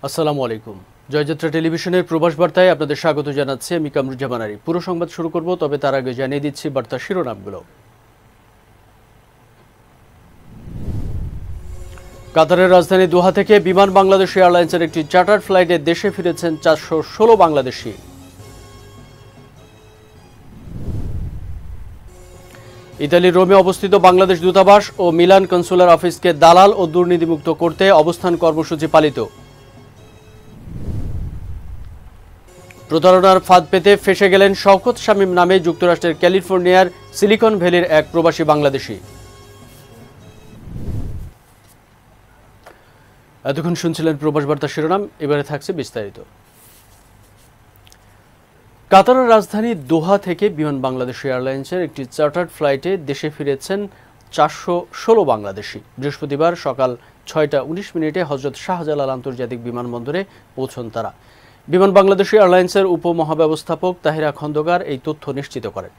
আসসালামু আলাইকুম। জয়যাত্রা টেলিভিশনের প্রবাস বার্তায় আপনাদের স্বাগত জানাচ্ছি আমি কামরুজ্জামান আলী। পুরো সংবাদ শুরু করব, তবে তার আগে জানিয়ে দিচ্ছি বার্তার শিরোনামগুলো। কাতারের রাজধানী দোহা থেকে বিমান বাংলাদেশ এয়ারলাইন্সের একটি চার্টার্ড ফ্লাইটে দেশে ফিরেছেন 416 বাংলাদেশি। ইতালির রোমে অবস্থিত বাংলাদেশ দূতাবাস ও মিলান কনসুলার অফিসকে দালাল ও দুর্নীতিমুক্ত করতে অবস্থান কর্মসূচি পালিত। প্রতারণার ফাঁদ পেতে ফেঁসে গেলেন শওকত শামীম নামে যুক্তরাষ্ট্রের ক্যালিফোর্নিয়ার সিলিকন ভ্যালির এক প্রবাসী বাংলাদেশি। এতক্ষণ শুনছিলেন প্রবাস বার্তা শিরোনাম, এবারে থাকছে বিস্তারিত। কাতারের রাজধানী দোহা থেকে বিমান বাংলাদেশ এয়ারলাইন্সের একটি চার্টার্ড ফ্লাইটে দেশে ফিরেছেন 416 বাংলাদেশি। বৃহস্পতিবার সকাল 6টা 19 হজরত শাহজালাল আন্তর্জাতিক বিমানবন্দরে পৌঁছন তারা। বিমান বাংলাদেশ এয়ারলাইন্সের উপমহাব্যবস্থাপক তাহিরা খন্দকার এই তথ্য নিশ্চিত করেন।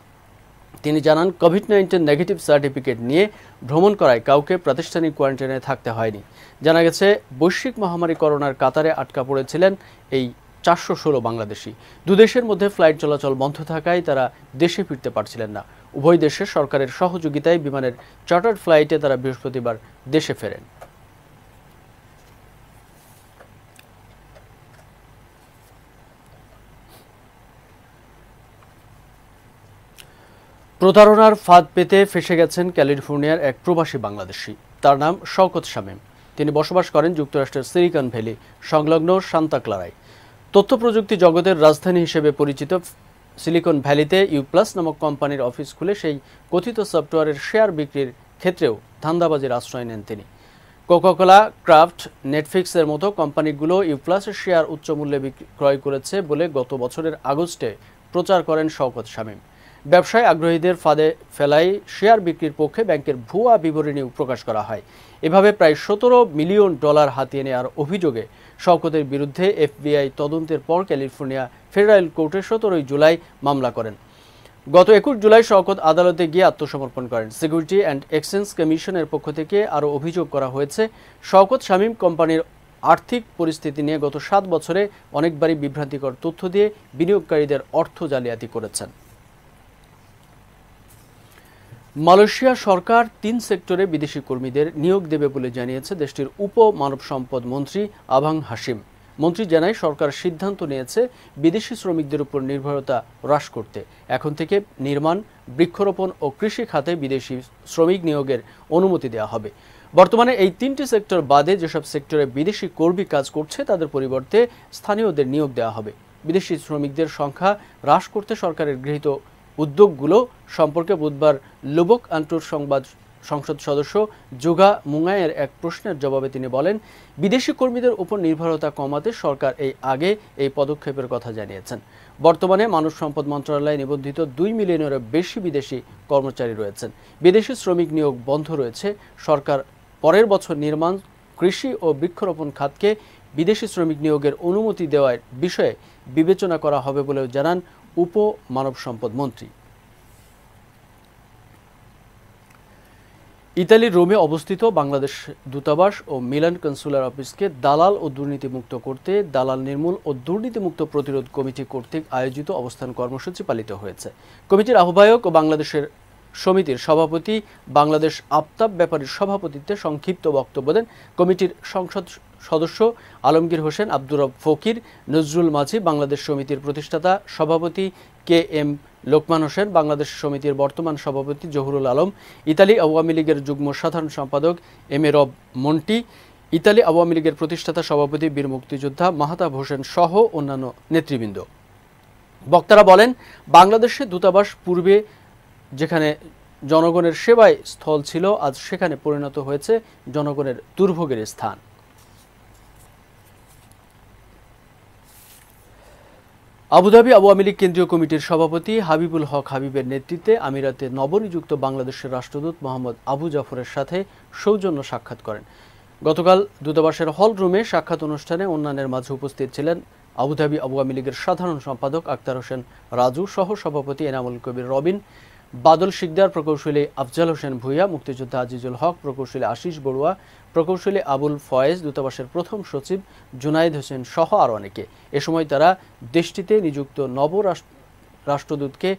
তিনি জানান, কোভিড-19 নেগেটিভ সার্টিফিকেট নিয়ে ভ্রমণ করায় কাউকে প্রাতিষ্ঠানিক কোয়ারেন্টাইনে থাকতে হয়নি। জানা গেছে, বৈশ্বিক মহামারী করোনার কাতারে আটকা পড়েছিলেন এই 416 বাংলাদেশি। দুদেশের মধ্যে ফ্লাইট চলাচল বন্ধ থাকায় তারা দেশে ফিরতে পারছিলেন না। উভয় দেশের সরকারের সহযোগিতায় বিমানের চার্টার্ড ফ্লাইটে তারা বৃহস্পতিবার দেশে ফেরেন। প্রতারণার ফাঁদ পেতে ফেঁসে গেছেন ক্যালিফোর্নিয়ার এক প্রবাসী বাংলাদেশি। তার নাম শওকত শামীম। তিনি বসবাস করেন যুক্তরাষ্ট্রের সিলিকন ভ্যালি সংলগ্ন সান্তা ক্লারায়। তথ্য প্রযুক্তি জগতের রাজধানী হিসেবে পরিচিত সিলিকন ভ্যালিতে ইউপ্লাস নামক কোম্পানির অফিস খুলে সেই কথিত সফটওয়্যারের শেয়ার বিক্রির ক্ষেত্রেও ধান্দাবাজির আশ্রয় নেন তিনি। কোকাকোলা, ক্রাফট, নেটফ্লিক্সের মতো কোম্পানিগুলো ইউপ্লাসের শেয়ার উচ্চ মূল্যে ক্রয় করেছে বলে গত বছরের আগস্টে প্রচার করেন শওকত শামীম। ব্যবসায় আগ্রহীদের ফাঁদে ফেলায় শেয়ার বিক্রির পক্ষে ব্যাংকের ভুয়া বিবরণী প্রকাশ করা হয়। এভাবে প্রায় $17 মিলিয়ন হাতিয়ে নেওয়ার অভিযোগে শওকতের বিরুদ্ধে এফবিআই তদন্তের পর ক্যালিফোর্নিয়া ফেডারেল কোর্টে 17 জুলাই মামলা করেন। গত 21 জুলাই শওকত আদালতে গিয়ে আত্মসমর্পণ করেন। সিকিউরিটি অ্যান্ড এক্সচেঞ্জ কমিশনের পক্ষ থেকে আরও অভিযোগ করা হয়েছে, শওকত শামীম কোম্পানির আর্থিক পরিস্থিতি নিয়ে গত 7 বছরে অনেকবারই বিভ্রান্তিকর তথ্য দিয়ে বিনিয়োগকারীদের অর্থ জালিয়াতি করেছেন। মালয়েশিয়া সরকার 3 সেক্টরে বিদেশি কর্মীদের নিয়োগ দেবে বলে জানিয়েছে দেশটির উপ মানব সম্পদ মন্ত্রী আভাং হাশিম। মন্ত্রী জানায়, সরকার সিদ্ধান্ত নিয়েছে বিদেশি শ্রমিকদের উপর নির্ভরতা হ্রাস করতে। এখন থেকে নির্মাণ, বৃক্ষরোপণ ও কৃষি খাতে বিদেশি শ্রমিক নিয়োগের অনুমতি দেওয়া হবে। বর্তমানে এই 3টি সেক্টর বাদে যেসব সেক্টরে বিদেশি কর্মী কাজ করছে তাদের পরিবর্তে স্থানীয়দের নিয়োগ দেওয়া হবে। বিদেশি শ্রমিকদের সংখ্যা হ্রাস করতে সরকারের গৃহীত উদ্যোগগুলো সম্পর্কে বুধবার লুবক আন্টুর সংসদ সদস্য জুগা মুঙ্গায়ের এক প্রশ্নের জবাবে তিনি বলেন, বিদেশি কর্মীদের উপর নির্ভরতা কমাতে সরকার আগে এই পদক্ষেপের কথা জানিয়েছেন। বর্তমানে মানব সম্পদ মন্ত্রণালয়ে নিবন্ধিত 2 মিলিয়নেরও বেশি বিদেশি কর্মচারী রয়েছেন। বিদেশি শ্রমিক নিয়োগ বন্ধ রয়েছে। সরকার পরের বছর নির্মাণ, কৃষি ও বৃক্ষরোপণ খাতকে বিদেশি শ্রমিক নিয়োগের অনুমতি দেওয়ার বিষয়ে বিবেচনা করা হবে বলেও জানান উপ মানব সম্পদ মন্ত্রী। ইতালির রোমে অবস্থিত বাংলাদেশ দূতাবাস ও মিলান কনসুলার অফিসকে দালাল ও দুর্নীতিমুক্ত করতে দালাল নির্মূল ও দুর্নীতিমুক্ত প্রতিরোধ কমিটি কর্তৃক আয়োজিত অবস্থান কর্মসূচি পালিত হয়েছে। কমিটির আহ্বায়ক ও বাংলাদেশের সমিতির সভাপতি বাংলাদেশ আফতাব ব্যাপারীর সভাপতিত্বে সংক্ষিপ্ত বক্তব্য দেন কমিটির সংসদ সদস্য আলমগীর হোসেন, আব্দুর রব ফকির, নজরুল মাঝি, বাংলাদেশ সমিতির প্রতিষ্ঠাতা সভাপতি KM লোকমান হোসেন, বাংলাদেশ সমিতির বর্তমান সভাপতি জহুরুল আলম, ইতালি আওয়ামী লীগের যুগ্ম সাধারণ সম্পাদক MA রব মন্টি, ইতালি আওয়ামী লীগের প্রতিষ্ঠাতা সভাপতি বীর মুক্তিযোদ্ধা মাহতাব হোসেন সহ অন্যান্য নেতৃবৃন্দ। বক্তারা বলেন, বাংলাদেশে দূতাবাস পূর্বে যেখানে জনগণের সেবায় স্থল ছিল, আজ সেখানে পরিণত হয়েছে জনগণের দুর্ভোগের স্থান। আবুধাবি আওয়ামী লীগ কেন্দ্রীয় কমিটির সভাপতি হাবিবুল হক হাবিবের নেতৃত্বে আমিরাতে নবনিযুক্ত বাংলাদেশের রাষ্ট্রদূত মোহাম্মদ আবু জাফরের সাথে সৌজন্য সাক্ষাৎ করেন। গতকাল দূতাবাসের হল রুমে সাক্ষাৎ অনুষ্ঠানে অন্যান্যের মাঝে উপস্থিত ছিলেন আবুধাবি আওয়ামী লীগের সাধারণ সম্পাদক আক্তার হোসেন রাজু, সহ সভাপতি এনামুল কবির রবিন, বাদল শিকদার, প্রকৌশলী আফজাল হোসেন ভূঁইয়া, মুক্তিযোদ্ধা আজিজুল হক, প্রকৌশলী আশিস বড়ুয়া, প্রকৌশলী আবুল ফয়েজ, দূতাবাসের প্রথম সচিব জুনায়েদ হোসেন সহ আরও অনেকে। এ সময় তারা দেশটিতে নিযুক্ত নব রাষ্ট্রদূতকে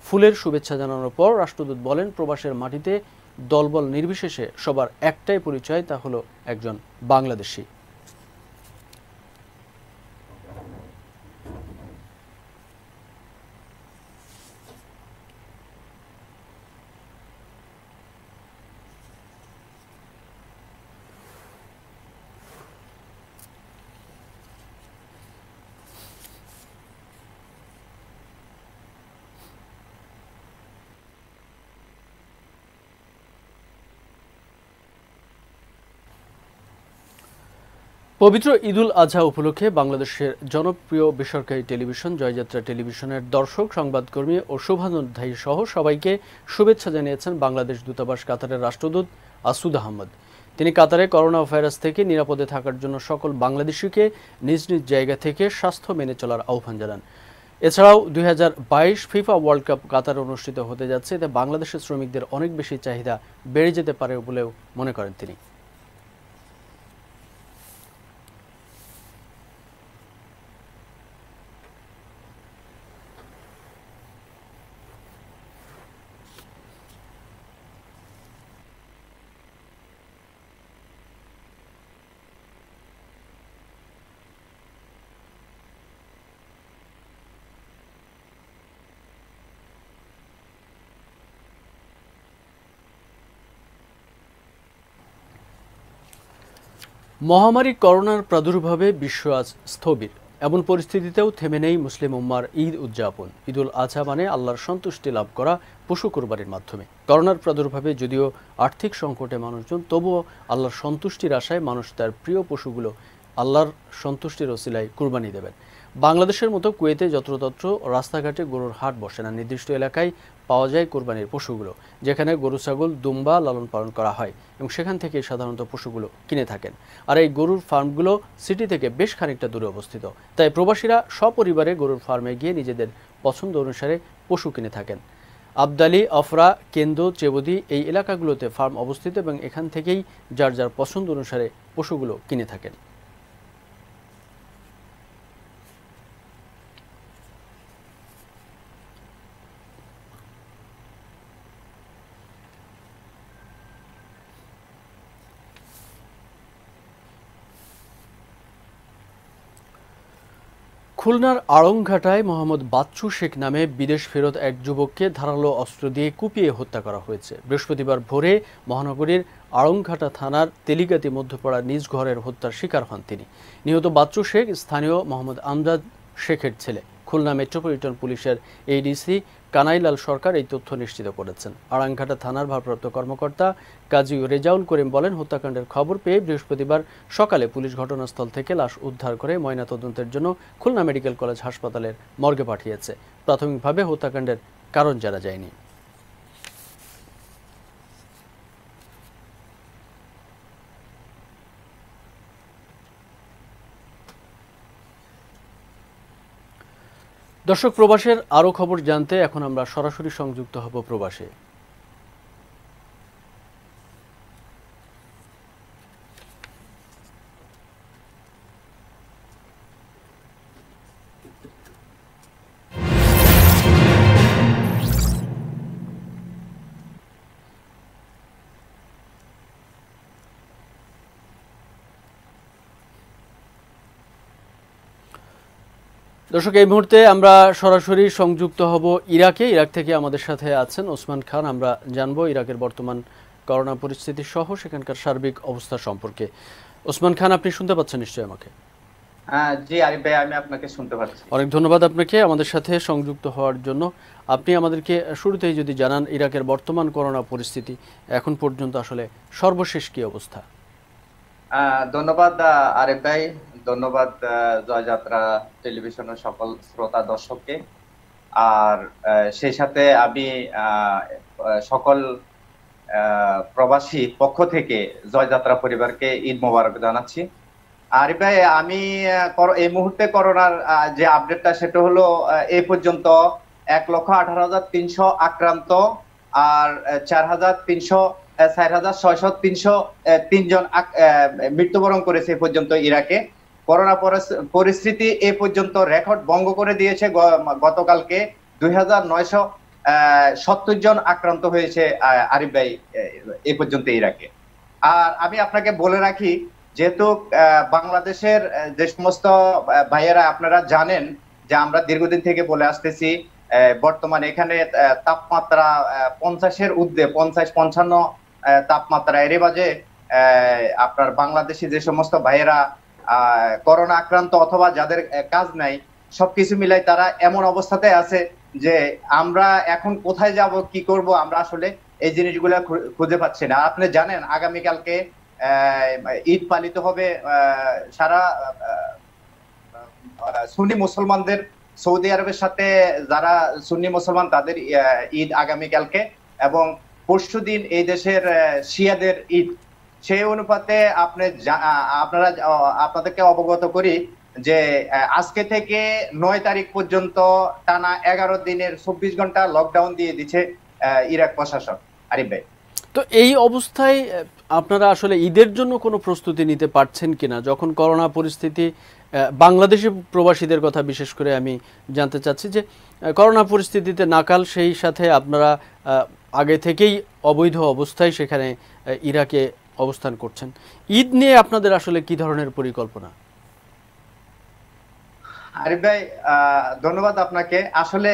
ফুলের শুভেচ্ছা জানানোর পর রাষ্ট্রদূত বলেন, প্রবাসের মাটিতে দলবল নির্বিশেষে সবার একটাই পরিচয়, তা হলো একজন বাংলাদেশি। পবিত্র ঈদুল আজহা উপলক্ষে বাংলাদেশের জনপ্রিয় বেসরকারি টেলিভিশন জয়যাত্রা টেলিভিশনের দর্শক, সংবাদকর্মী ও শুভানুধ্যায়ী সহ সবাইকে শুভেচ্ছা জানিয়েছেন বাংলাদেশ দূতাবাস কাতারের রাষ্ট্রদূত আসুদ আহমদ। তিনি কাতারে করোনা ভাইরাস থেকে নিরাপদে থাকার জন্য সকল বাংলাদেশিকে নিজ নিজ জায়গা থেকে স্বাস্থ্য মেনে চলার আহ্বান জানান। এছাড়াও 2022 ফিফা ওয়ার্ল্ড কাপ কাতারে অনুষ্ঠিত হতে যাচ্ছে, এতে বাংলাদেশের শ্রমিকদের অনেক বেশি চাহিদা বেড়ে যেতে পারে বলেও মনে করেন তিনি। মহামারী করোনার প্রাদুর্ভাবে বিশ্ব আজ স্থবির। এমন পরিস্থিতিতেও থেমে নেই মুসলিম উম্মার ঈদ উদযাপন। ঈদুল আজহা মানে আল্লাহর সন্তুষ্টি লাভ করা পশু কোরবানির মাধ্যমে। করোনার প্রাদুর্ভাবে যদিও আর্থিক সংকটে মানুষজন, তবুও আল্লাহর সন্তুষ্টির আশায় মানুষ তার প্রিয় পশুগুলো আল্লাহর সন্তুষ্টির ওসিলায় কুরবানি দেবেন। বাংলাদেশের মতো কুয়েতে যত্রতত্র রাস্তাঘাটে গরুর হাট বসে না, নির্দিষ্ট এলাকায় পাওয়া যায় কোরবানির পশুগুলো, যেখানে গরু, ছাগল, দুম্বা লালন পালন করা হয় এবং সেখান থেকে সাধারণত পশুগুলো কিনে থাকেন। আর এই গরুর ফার্মগুলো সিটি থেকে বেশ খানিকটা দূরে অবস্থিত, তাই প্রবাসীরা সপরিবারে গরুর ফার্মে গিয়ে নিজেদের পছন্দ অনুসারে পশু কিনে থাকেন। আবদালি, আফরা, কেন্দ্র, চেবদি এই এলাকাগুলোতে ফার্ম অবস্থিত এবং এখান থেকেই যার যার পছন্দ অনুসারে পশুগুলো কিনে থাকেন। খুলনার আড়ংঘাটায় মোহাম্মদ বাচ্চু শেখ নামে বিদেশ ফেরত এক যুবককে ধারালো অস্ত্র দিয়ে কুপিয়ে হত্যা করা হয়েছে। বৃহস্পতিবার ভোরে মহানগরীর আড়ংঘাটা থানার তেলিগাতি মধ্যপাড়া নিজ ঘরের হত্যার শিকার হন তিনি। নিহত বাচ্চু শেখ স্থানীয় মোহাম্মদ আমজাদ শেখের ছেলে। খুলনা মেট্রোপলিটন পুলিশের এডিসি কানাইলাল সরকার এই তথ্য নিশ্চিত করেছেন। আড়ংঘাটা থানার ভারপ্রাপ্ত কর্মকর্তা কাজী রেজাউল করিম বলেন, হত্যাকাণ্ডের খবর পেয়ে বৃহস্পতিবার সকালে পুলিশ ঘটনাস্থল থেকে লাশ উদ্ধার করে ময়নাতদন্তের জন্য খুলনা মেডিকেল কলেজ হাসপাতালের মর্গে পাঠিয়েছে। প্রাথমিকভাবে হত্যাকাণ্ডের কারণ জানা যায়নি। দর্শক, প্রবাসের আরও খবর জানতে এখন আমরা সরাসরি সংযুক্ত হব প্রবাসে। দর্শক, এই মুহূর্তে আমরা সরাসরি সংযুক্ত হব ইরাকে। ইরাক থেকে আমাদের সাথে আছেন ওসমান খান। আমরা জানবো ইরাকের বর্তমান করোনা পরিস্থিতি সহ সেখানকার সার্বিক অবস্থা সম্পর্কে। ওসমান খান, আপনি শুনতে পাচ্ছেন নিশ্চয়ই আমাকে? জি আরিফ ভাই, আমি আপনাকে শুনতে পাচ্ছি। অনেক ধন্যবাদ আপনাকে আমাদের সাথে সংযুক্ত হওয়ার জন্য। আপনি আমাদেরকে শুরুতেই যদি জানান, ইরাকের বর্তমান করোনা পরিস্থিতি এখন পর্যন্ত আসলে সর্বশেষ কি অবস্থা? ধন্যবাদ আরিফ ভাই, ধন্যবাদ জয়যাত্রা টেলিভিশনের সকল শ্রোতা দর্শককে। আর সেই সাথে আমি সকল প্রবাসী পক্ষ থেকে জয়যাত্রা পরিবারকে ঈদ মোবারক জানাচ্ছি। আরিফ ভাই, আমি এই মুহূর্তে করোনার যে আপডেটটা সেটা হলো এই পর্যন্ত 1,18,300 আক্রান্ত আর 4,603 মৃত্যুবরণ করেছে এ পর্যন্ত ইরাকে। করোনা পরিস্থিতি এ পর্যন্ত রেকর্ড ভঙ্গ করে দিয়েছে। গতকালকে 2,970 জন আক্রান্ত হয়েছে আরিফ ভাই এ পর্যন্ত ইরাকে। আর আমি আপনাকে বলে রাখি, যেহেতু বাংলাদেশের যে সমস্ত ভাইয়েরা আপনারা জানেন যে আমরা দীর্ঘদিন থেকে বলে আসতেছি, বর্তমানে এখানে তাপমাত্রা 50-এর ঊর্ধ্বে, 50-55 তাপমাত্রা। এর মাঝে আপনার বাংলাদেশি যে সমস্ত ভাইয়েরা করোনা আক্রান্ত অথবা যাদের কাজ নাই, সবকিছু মিলাই তারা এমন অবস্থাতে আছে যে আমরা এখন কোথায় যাব, কি করব, আমরা আসলে এই জিনিসগুলো খুঁজে পাচ্ছি না। আপনি জানেন আগামীকালকে ঈদ পালিত হবে সারা সুন্নি মুসলমানদের। সৌদি আরবের সাথে যারা সুন্নি মুসলমান তাদের ঈদ আগামীকালকে, এবং পরশুদিন এই দেশের শিয়াদের ঈদ। সেই অনুপাতে আপনাদেরকে অবগত করি যে আজকে থেকে 9 তারিখ পর্যন্ত টানা 11 দিনের 24 ঘন্টা লকডাউন দিয়ে দিচ্ছে ইরাক প্রশাসন। আরিফ ভাই, তো এই অবস্থায় আপনারা আসলে ঈদের জন্য কোনো প্রস্তুতি নিতে পারছেন কিনা, যখন করোনা পরিস্থিতি, বাংলাদেশি প্রবাসীদের কথা বিশেষ করে আমি জানতে চাচ্ছি যে করোনা পরিস্থিতিতে নাকাল, সেই সাথে আপনারা আগে থেকেই অবৈধ অবস্থায় সেখানে ইরাকে অবস্থান করছেন। ঈদ নিয়ে আপনাদের আসলে কি ধরনের পরিকল্পনা? আরিফ ভাই, ধন্যবাদ আপনাকে। আসলে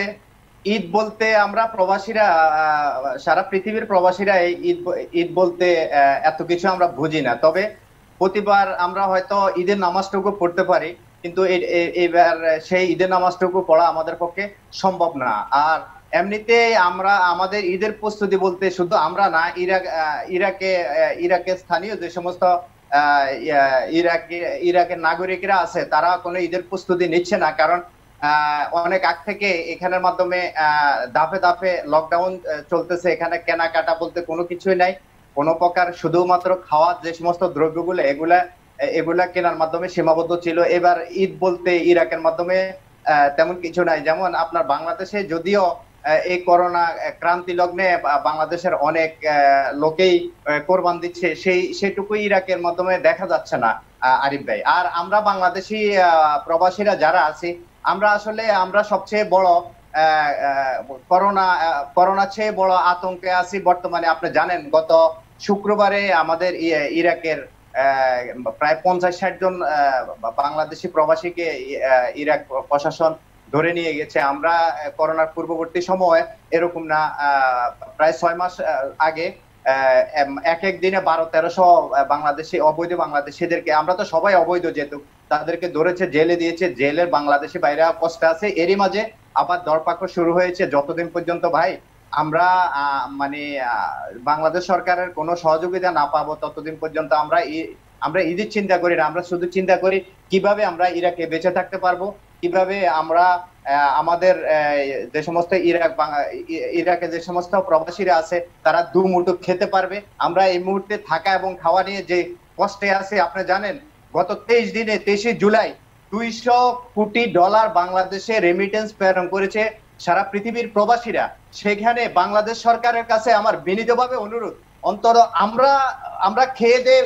ঈদ বলতে আমরা প্রবাসীরা, সারা পৃথিবীর প্রবাসীরা এই ঈদ বলতে এত কিছু আমরা বুঝি না। তবে প্রতিবার আমরা হয়তো ঈদের নামাজটুকু পড়তে পারি, কিন্তু এবার সেই ঈদের নামাজটুকু পড়া আমাদের পক্ষে সম্ভব না। আর এমনিতে আমরা আমাদের ঈদের প্রস্তুতি বলতে শুধু আমরা না, ইরাকের স্থানীয় যে সমস্ত ইরাকের নাগরিকরা আছে তারা কোনো ঈদের প্রস্তুতি নিচ্ছে না। কারণ অনেক আগ থেকে এখানের মাধ্যমে ধাপে ধাপে লকডাউন চলতেছে। এখানে কেনাকাটা বলতে কোনো কিছুই নাই, কোনো প্রকার, শুধুমাত্র খাওয়ার যে সমস্ত দ্রব্যগুলো এগুলা কেনার মাধ্যমে সীমাবদ্ধ ছিল। এবার ঈদ বলতে ইরাকের মাধ্যমে তেমন কিছু নাই। যেমন আপনার বাংলাদেশে যদিও এই করোনা ক্রান্তি লগ্নে বাংলাদেশের অনেক লোকেই কোরবান দিচ্ছে, সেটুকুই ইরাকের মাধ্যমে দেখা যাচ্ছে না আরিফ ভাই। আর আমরা বাংলাদেশি প্রবাসীরা যারা আছি, আমরা সবচেয়ে বড় করোনা চেয়ে বড় আতঙ্কে আছি বর্তমানে। আপনি জানেন গত শুক্রবারে আমাদের ইরাকের প্রায় 50-60 জন বাংলাদেশি প্রবাসীকে ইরাক প্রশাসন ধরে নিয়ে গেছে। আমরা করোনার পূর্ববর্তী সময় এরকম না, প্রায় 6 মাস আগে এক দিনে 1200-1300 বাংলাদেশি, অবৈধ বাংলাদেশিদেরকে, আমরা তো সবাই অবৈধ যেহেতু, তাদেরকে ধরেছে, জেলে দিয়েছে। জেলের বাংলাদেশি বাইরে কষ্টে আছে। এরই মাঝে আবার দরপাকড় শুরু হয়েছে। যতদিন পর্যন্ত ভাই আমরা বাংলাদেশ সরকারের কোনো সহযোগিতা না পাবো, ততদিন পর্যন্ত আমরা ঈদের চিন্তা করি না। আমরা শুধু চিন্তা করি কিভাবে আমরা ইরাকে বেঁচে থাকতে পারবো, কিভাবে আমরা আমাদের যে সমস্ত ইরাকে যে সমস্ত প্রবাসীরা আছে তারা দুমুঠো খেতে পারবে। আমরা এই মুহূর্তে থাকা এবং খাওয়া নিয়ে যে কষ্টে আছে, আপনি জানেন গত 23 জুলাই $200 কোটি বাংলাদেশে রেমিটেন্স প্রেরণ করেছে সারা পৃথিবীর প্রবাসীরা। সেখানে বাংলাদেশ সরকারের কাছে আমার বিনীতভাবে অনুরোধ, অন্তত আমরা খেয়ে দিয়ে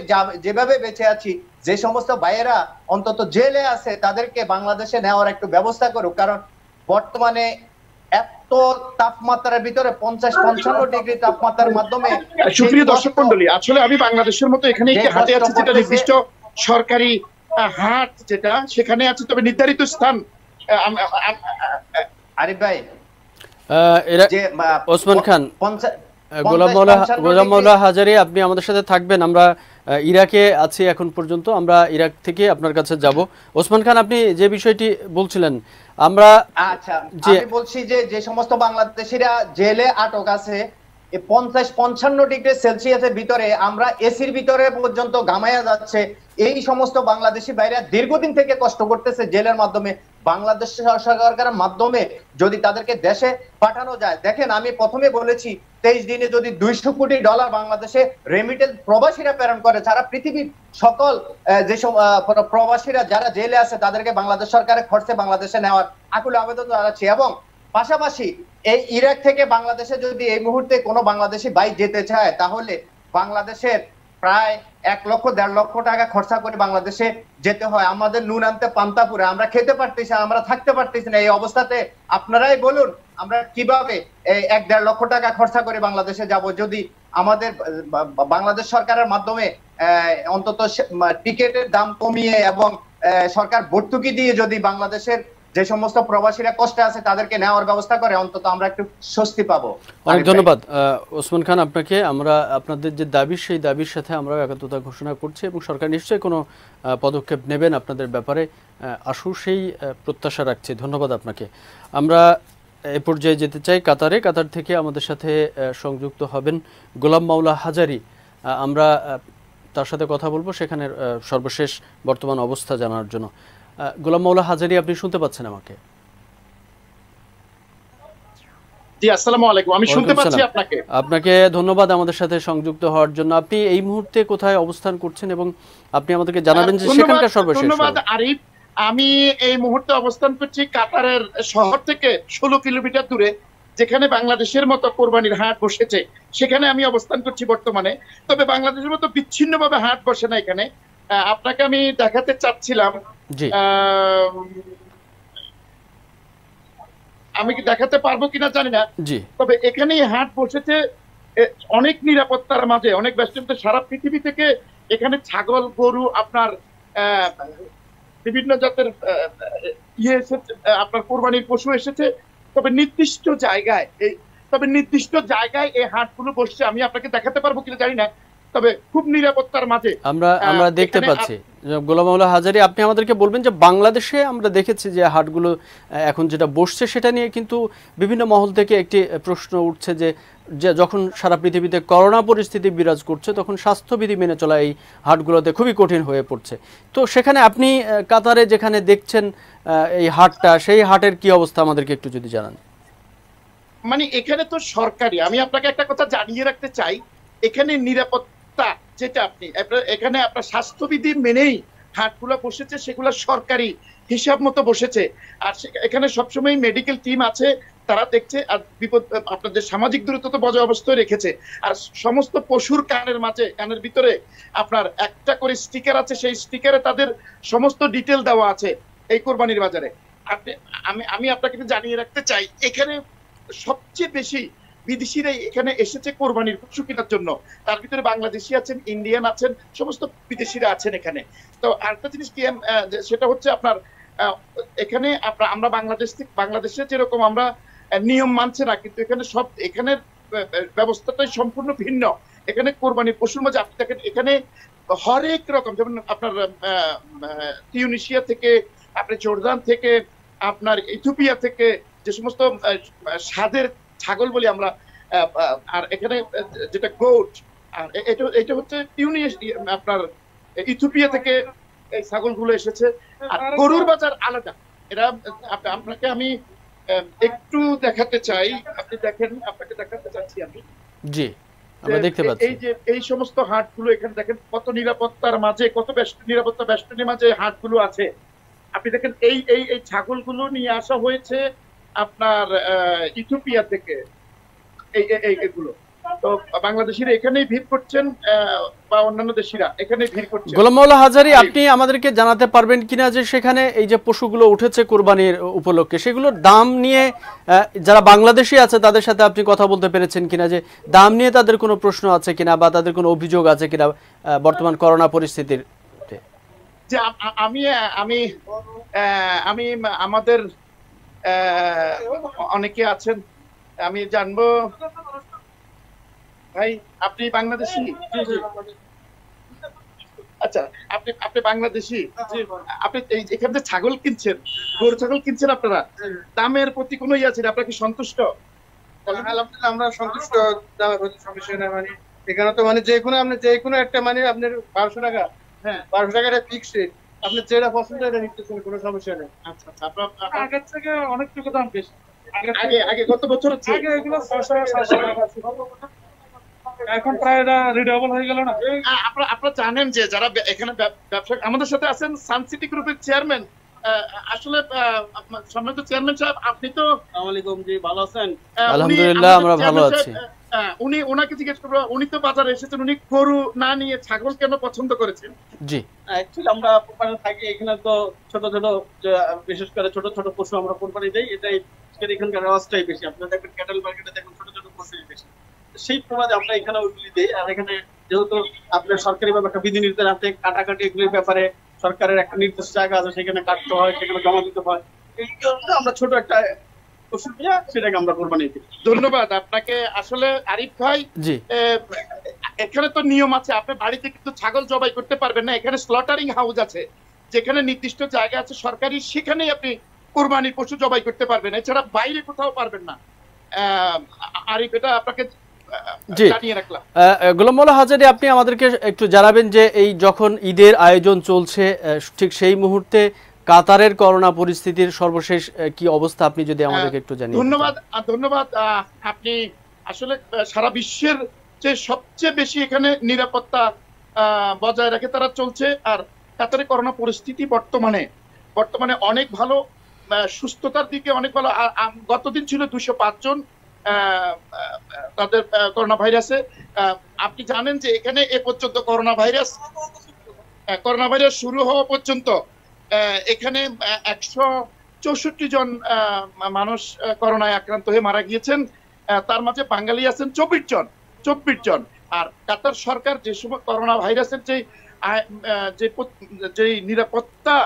যেভাবে বেঁচে আছি, যে সমস্ত ভাইয়েরা অন্তত জেলে আছে তাদেরকে বাংলাদেশে নেওয়ার একটু ব্যবস্থা করুক। কারণ বর্তমানে এত তাপমাত্রার ভিতরে 50-55 ডিগ্রি তাপমাত্রার মাধ্যমে, সুপ্রিয় দর্শক মন্ডলী, আসলে আমি বাংলাদেশের মতো এখানে একটি হাটে আছে, যেটা নির্দিষ্ট সরকারি হাট, যেটা সেখানে আছে, তবে নির্ধারিত স্থান। আরিফ ভাই, ওসমান খান, গোলাম মাওলা হাজারি, আপনি আমাদের সাথে থাকবেন। আমরা ইরাকে আছি এখন পর্যন্ত, আমরা ইরাক থেকে আপনার কাছে যাব। ওসমান খান, আপনি যে বিষয়টি বলছিলেন, আমরা আমি বলছি যে সমস্ত বাংলাদেশিরা জেলে আটক আছে 50-55 ডিগ্রি সেলসিয়াসের ভিতরে, আমরা এসির ভিতরে পর্যন্ত ঘামাইয়া যাচ্ছে। এই সমস্ত বাংলাদেশি ভাইরা দীর্ঘদিন থেকে কষ্ট করতেছে জেলের মাধ্যমে। বাংলাদেশ সরকারের মাধ্যমে যদি তাদেরকে দেশে পাঠানো যায়, দেখেন আমি প্রথমে বলেছি 23 দিনে যদি $200 কোটি বাংলাদেশে রেমিটেন্স প্রবাসীরা প্রেরণ করে, সারা পৃথিবীর সকল যেসব প্রবাসীরা যারা জেলে আছে তাদেরকে বাংলাদেশ সরকারের খরচে বাংলাদেশে নেওয়ার আকুল আবেদন জানাচ্ছি। এবং পাশাপাশি এই ইরাক থেকে বাংলাদেশে যদি এই মুহূর্তে কোনো বাংলাদেশি ভাই যেতে চায়, তাহলে বাংলাদেশের প্রায় 1-1.5 লক্ষ টাকা খরচা করে বাংলাদেশে যেতে হয়। আমাদের নুন আনতে পান্তাপুরে, আমরা খেতে পারতেছি না, আমরা থাকতে পারতেছি না। এই অবস্থাতে আপনারাই বলুন আমরা কিভাবে 1-1.5 লক্ষ টাকা খরচা করে বাংলাদেশে যাব? যদি আমাদের বাংলাদেশ সরকারের মাধ্যমে অন্তত টিকেটের দাম কমিয়ে এবং সরকার ভর্তুকি দিয়ে যদি বাংলাদেশের যে সমস্ত প্রবাসীরা কষ্টে আছে তাদেরকে নেওয়ার ব্যবস্থা করে, অন্তত আমরা একটু স্বস্তি পাবো। অনেক ধন্যবাদ ওসমান খান আপনাকে। আমরা আপনাদের যে দাবি, সেই দাবির সাথে আমরা একাত্মতা ঘোষণা করছি এবং সরকার নিশ্চয়ই কোনো পদক্ষেপ নেবেন আপনাদের ব্যাপারে, আসু সেই প্রত্যাশা রাখছি। ধন্যবাদ আপনাকে। আমরা এ পর্যায়ে যেতে চাই কাতারে। কাতার থেকে আমাদের সাথে সংযুক্ত হবেন গোলাম মাওলা হাজারি। আমরা তার সাথে কথা বলবো সেখানের সর্বশেষ বর্তমান অবস্থা জানার জন্য। গোলাম মাওলা হাজারি, আপনি শুনতে পাচ্ছেন আমাকে? জি, আসসালামু আলাইকুম, আমি শুনতে পাচ্ছি আপনাকে। আপনাকে ধন্যবাদ আমাদের সাথে সংযুক্ত হওয়ার জন্য। আপনি এই মুহূর্তে কোথায় অবস্থান করছেন এবং আপনি আমাদেরকে জানাবেন যে সেখানকার সর্বশেষ। ধন্যবাদ আরিফ। আমি এই মুহূর্তে অবস্থান করছি কাতারের শহর থেকে 16 কিলোমিটার দূরে, যেখানে বাংলাদেশের মতো কোরবানির হাট বসেছে, সেখানে আমি অবস্থান করছি বর্তমানে। তবে বাংলাদেশের মতো বিচ্ছিন্নভাবে হাট বসে না এখানে। আপনাকে আমি দেখাতে চাচ্ছিলাম, আমি কি দেখাতে পারবো কিনা জানি না, তবে এখানেই হাট বসেছে অনেক নিরাপত্তার মাঝে, অনেক ব্যস্ত। সারা পৃথিবী থেকে এখানে ছাগল, গরু, আপনার বিভিন্ন জাতের এসেছে, আপনার কোরবানির পশু এসেছে। তবে নির্দিষ্ট জায়গায় এই হাটগুলো বসছে। আমি আপনাকে দেখাতে পারবো কিনা জানি না, তবে খুব নিরাপত্তার মাঝে আমরা দেখতে পাচ্ছি। গোলাম মাওলা হাজারি, আপনি আমাদেরকে বলবেন যে বাংলাদেশে আমরা দেখেছি যে হাটগুলো এখন যেটা বসছে সেটা নিয়ে কিন্তু বিভিন্ন মহল থেকে একটি প্রশ্ন উঠছে যে যখন সারা পৃথিবীতে করোনা পরিস্থিতি বিরাজ করছে তখন স্বাস্থ্যবিধি মেনে চলা এই হাটগুলোতে খুবই কঠিন হয়ে পড়ছে। তো সেখানে আপনি কাতারে যেখানে দেখছেন এই হাটটা, সেই হাটের কি অবস্থা আমাদেরকে একটু যদি জানান। মানে এখানে তো সরকারি, আমি আপনাকে একটা কথা জানিয়ে রাখতে চাই, এখানে নিরাপত্তা যেটা এখানে আপনার স্বাস্থ্যবিধি মেনেই হাটগুলো বসেছে, সেগুলো সরকারি হিসাব মতো বসেছে। আর এখানে সবসময় মেডিকেল টিম আছে, তারা দেখছে। আর আপনাদের সামাজিক দূরত্ব তো বজায় অবস্থায় রেখেছে। আর সমস্ত পশুর কানের ভিতরে আপনার একটা করে স্টিকার আছে, সেই স্টিকারে তাদের সমস্ত ডিটেল দেওয়া আছে এই কোরবানির বাজারে। আমি আপনাকে জানিয়ে রাখতে চাই, এখানে সবচেয়ে বেশি বিদেশিরাই এখানে এসেছে কোরবানির পশু কেনার জন্য। তার ভিতরে বাংলাদেশি আছেন, ইন্ডিয়ান আছেন, সমস্ত বিদেশিরা আছেন এখানে। তো আরেকটা জিনিস কি, সেটা হচ্ছে আপনার এখানে আমরা বাংলাদেশে যেরকম আমরা নিয়ম মানছে না, কিন্তু এখানের ব্যবস্থাটাই সম্পূর্ণ ভিন্ন। এখানে কোরবানির পশুর মাঝে আপনি দেখেন, এখানে হরেক রকম, যেমন আপনার তিউনিশিয়া থেকে, আপনার জর্দান থেকে, আপনার ইথিওপিয়া থেকে যে সমস্ত স্বাদের ছাগল বলি আমরা, আর এখানে যেটা গোট, আর এটা হচ্ছে আপনার ইথিওপিয়া থেকে এই ছাগলগুলো এসেছে। আর গরুর বাজার আলাদা। এরা আপনাকে আমি একটু দেখাতে চাই, আপনি দেখেন, আপনাকে দেখাতে চাচ্ছি আমি। জি, আমরা দেখতে পাচ্ছি এই যে এই সমস্ত হাটগুলো এখানে দেখেন কত নিরাপত্তার মাঝে, কত নিরাপত্তা বেষ্টনীর মাঝে হাটগুলো আছে। আপনি দেখেন এই ছাগলগুলো নিয়ে আসা হয়েছে আপনার ইথিওপিয়া থেকে। এইগুলো তো বাংলাদেশিরা এখানেই ভিড় করছেন, বা অন্যান্য দেশিরা এখানেই ভিড় করছেন। গোলাম মাওলা হাজারি, আপনি আমাদেরকে জানাতে পারবেন কিনা যে সেখানে এই যে পশুগুলো উঠেছে কোরবানির উপলক্ষে, সেগুলোর দাম নিয়ে যারা বাংলাদেশি আছে তাদের সাথে আপনি কথা বলতে পেরেছেন কিনা, যে দাম নিয়ে তাদের কোনো প্রশ্ন আছে কিনা বা তাদের কোনো অভিযোগ আছে কিনা বর্তমান করোনা পরিস্থিতির? যে আমি আমি আমি আমাদের অনেকে আছেন, আমি জানবো। ভাই, আপনি বাংলাদেশি? আচ্ছা, আপনি বাংলাদেশি। আপনি এখান থেকে ছাগল কিনছেন, গরু ছাগল কিনছেন, আপনারা দামের প্রতি কোনো ইয়ে আছে? আপনারা কি সন্তুষ্ট? আলহামদুলিল্লাহ, আমরা সন্তুষ্ট। দামের প্রতি সমস্যা নেই। মানে এখানে তো মানে যে কোনো একটা মানে আপনার 1200 টাকা, হ্যাঁ 1200 টাকাটা ফিক্স রেট। আপনি যেটা পছন্দ এটা নিতেছেন, কোনো সমস্যা নেই। আচ্ছা, আপনার আগের থেকে অনেকটুকু দাম বেশি। আগে কত বছর হচ্ছে? আগে এগুলো 600 টাকা ছিল, এখন প্রায় এটা রিডেবল হয়ে গেল না। আপনারা জানেন যে যারা এখানে ব্যবসা আমাদের সাথে আছেন, সান সিটি গ্রুপের চেয়ারম্যান আসলে সম্মানিত চেয়ারম্যান সাহেব, আপনি তো আসসালামু আলাইকুম, জি ভালো আছেন? আলহামদুলিল্লাহ, আমরা ভালো আছি। উনি ওনাকে জিজ্ঞেস করবো, উনি তো বাজারে এসেছেন, উনি গরু না নিয়ে ছাগল কেন পছন্দ করেছেন? জি, অ্যাকচুয়ালি আমরা কোম্পানি থাকি এখানে, তো ছোট ছোট বিশেষ করে ছোট ছোট পশু আমরা কোম্পানি দেই, এটাই এখানকার রেওয়াজটাই বেশি। আপনারা দেখবেন ক্যাটেল মার্কেটে দেখবেন ছোট ছোট পশুই বেশি, সেই প্রমাণে আমরা এখানে ওইগুলি দিই। আর এখানে যেহেতু আপনার সরকারি ভাবে একটা বিধিনির্দেশ আছে, কাটাকাটি এগুলির ব্যাপারে সরকারের একটা নির্দিষ্ট জায়গা আছে, সেখানে কাটতে হয়, সেখানে জমা দিতে হয়। এই কারণে আমরা ছোট একটা পশু দিয়ে সেটাকে আমরা কোরবানি দিই। ধন্যবাদ আপনাকে। আসলে আরিফ ভাই, জি, এখানে তো নিয়ম আছে, আপনি বাড়িতে কিন্তু ছাগল জবাই করতে পারবেন না। এখানে স্লটারিং হাউস আছে, যেখানে নির্দিষ্ট জায়গা আছে সরকারি, সেখানেই আপনি কোরবানির পশু জবাই করতে পারবেন, এছাড়া বাইরে কোথাও পারবেন না। আরিফ, এটা আপনাকে জি। জানিয়ে রাখলাম। গোলাম মাওলা হাজারী, আপনি আমাদেরকে একটু জানাবেন যে এই যখন ঈদের আয়োজন চলছে, ঠিক সেই মুহূর্তে কাতারের করোনা পরিস্থিতির সর্বশেষ কি অবস্থা, আপনি যদি আমাদেরকে একটু জানিয়ে দিতেন। ধন্যবাদ। আপনি আসলে সারা বিশ্বের যে সবচেয়ে বেশি এখানে নিরাপত্তা বজায় রেখে তারা চলছে। আর কাতারে করোনা পরিস্থিতি বর্তমানে অনেক ভালো, সুস্থতার দিকে অনেক ভালো। গতদিন ছিল 205 জন তাদের করোনা ভাইরাসে। আপনি জানেন যে এখানে এ পর্যন্ত করোনা ভাইরাস শুরু হওয়া পর্যন্ত এখানে 164 জন মানুষ করোনায় আক্রান্ত হয়ে মারা গিয়েছেন। তার মাঝে বাঙালি আছেন 24 জন। আর কাতার সরকার যে সময় করোনা ভাইরাসের যে নিরাপত্তা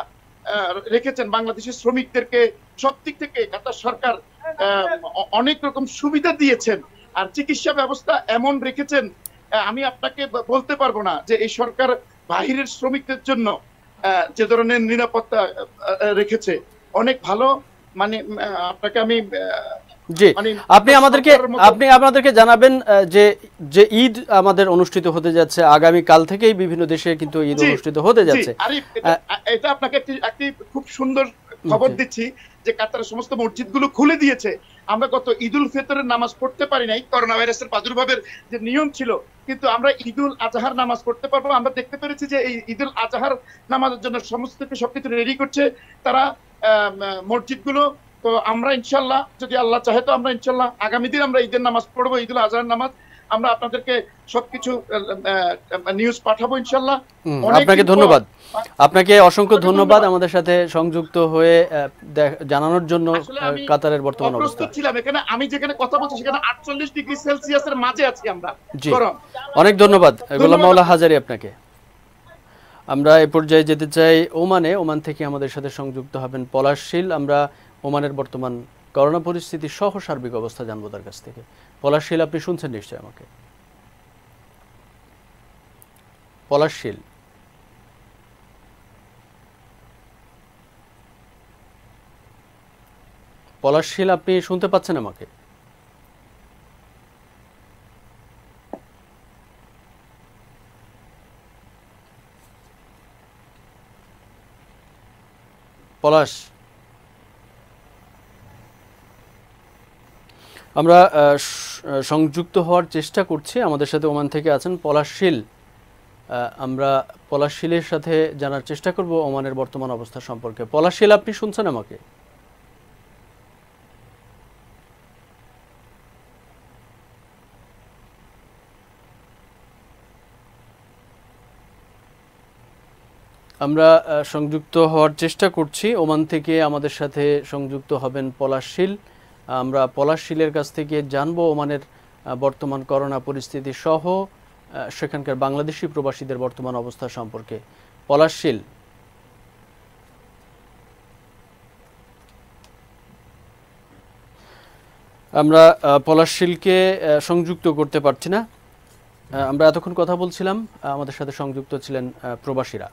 রেখেছেন বাংলাদেশের শ্রমিকদেরকে, সব দিক থেকে কাতার সরকার অনেক রকম সুবিধা দিয়েছেন। আর চিকিৎসা ব্যবস্থা এমন রেখেছেন, আমি আপনাকে বলতে পারবো না যে এই সরকার বাহিরের শ্রমিকদের জন্য যে ধরনের নিরাপত্তা রেখেছে অনেক ভালো। মানে আপনাকে আমি জি, আপনি আমাদেরকে জানাবেন যে ঈদ আমাদের অনুষ্ঠিত হতে যাচ্ছে আগামী কাল থেকেই বিভিন্ন দেশে কিন্তু ঈদ অনুষ্ঠিত হতে যাচ্ছে। এটা আপনাকে একটি খুব সুন্দর খবর দিচ্ছি যে কাতারের সমস্ত মসজিদগুলো খুলে দিয়েছে। আমরা গত ঈদুল ফিতরের নামাজ পড়তে পারি নাই, করোনা ভাইরাসের প্রাদুর্ভাবের যে নিয়ম ছিল, কিন্তু আমরা ঈদুল আজহার নামাজ পড়তে পারবো। আমরা দেখতে পেরেছি যে এই ঈদুল আজহার নামাজের জন্য সমস্ত সবকিছু রেডি করছে তারা মসজিদগুলো। তো আমরা ইনশাল্লাহ, যদি আল্লাহ চাহে, তো আমরা ইনশাল্লাহ আগামী দিন আমরা ঈদের নামাজ পড়বো, ঈদুল আজহার নামাজ। আমরা আপনাদেরকে সবকিছু নিউজ পাঠাবো ইনশাল্লাহ। আপনাকে ধন্যবাদ, আপনাকে অসংখ্য ধন্যবাদ আমাদের সাথে সংযুক্ত হয়ে জানানোর জন্য কাতারের বর্তমান অবস্থা। ছিলাম এখানে, আমি যেখানে কথা বলছি সেখানে 48 ডিগ্রি সেলসিয়াসের মাঝে আছি আমরা। অনেক ধন্যবাদ গোলাম মাওলা হাজারী আপনাকে। আমরা এই পর্যায়ে যেতে চাই ওমান থেকে আমাদের সাথে সংযুক্ত হবেন পলাশ শীল। আমরা ওমানের বর্তমান করোনা পরিস্থিতি সহ সার্বিক অবস্থা জানবো তার কাছ থেকে। পলাশ শীল, আপনি শুনছেন নিশ্চয়ই আমাকে? পলাশ শীল, আপনি শুনতে পাচ্ছেন আমাকে? পলাশ, আমরা সংযুক্ত হওয়ার চেষ্টা করছি। আমাদের সাথে ওমান থেকে আছেন পলাশ শীল। আমরা পলাশ শীলের সাথে জানার চেষ্টা করব ওমানের বর্তমান অবস্থা সম্পর্কে। পলাশ শীল, আপনি শুনছেন আমাকে? আমরা সংযুক্ত হওয়ার চেষ্টা করছি। ওমান থেকে আমাদের সাথে সংযুক্ত হবেন পলাশ শীল। আমরা পলাশ শীলের কাছ থেকে জানবো ওমানের বর্তমান করোনা পরিস্থিতি সহ সেখানকার বাংলাদেশি প্রবাসীদের বর্তমান অবস্থা সম্পর্কে। পলাশ শীল, আমরা পলাশ শীলকে সংযুক্ত করতে পারছি না। আমরা এতক্ষণ কথা বলছিলাম, আমাদের সাথে সংযুক্ত ছিলেন প্রবাসীরা।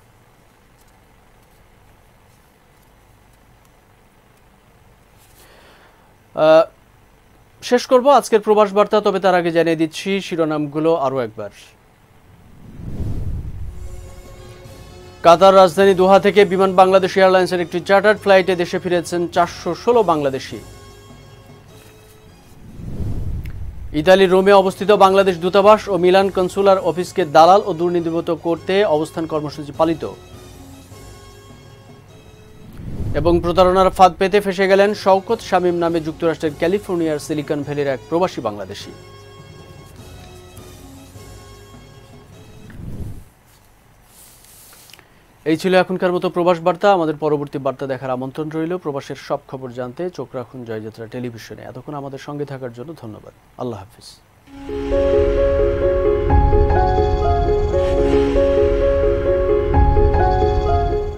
শেষ করব আজকের প্রবাস বার্তা, তবে তার আগে জানিয়ে দিচ্ছি শিরোনামগুলো আরও একবার। কাতার রাজধানী দোহা থেকে বিমান বাংলাদেশ এয়ারলাইন্সের একটি চার্টার্ড ফ্লাইটে দেশে ফিরেছেন 416 বাংলাদেশি। ইতালির রোমে অবস্থিত বাংলাদেশ দূতাবাস ও মিলান কনসুলার অফিসকে দালাল ও দুর্নীতিমুক্ত করতে অবস্থান কর্মসূচি পালিত। এবং প্রতারণার ফাঁদ পেতে ফেসে গেলেন শওকত শামীম নামে যুক্তরাষ্ট্রের ক্যালিফোর্নিয়ার সিলিকন ভ্যালির এক প্রবাসী বাংলাদেশি। এই ছিল এখনকার মতো প্রবাস বার্তা। আমাদের পরবর্তী বার্তা দেখার আমন্ত্রণ রইল। প্রবাসের সব খবর জানতে চোখ রাখুন জয়যাত্রা টেলিভিশনে। এতক্ষণ আমাদের সঙ্গে থাকার জন্য ধন্যবাদ। আল্লাহ হাফিজ।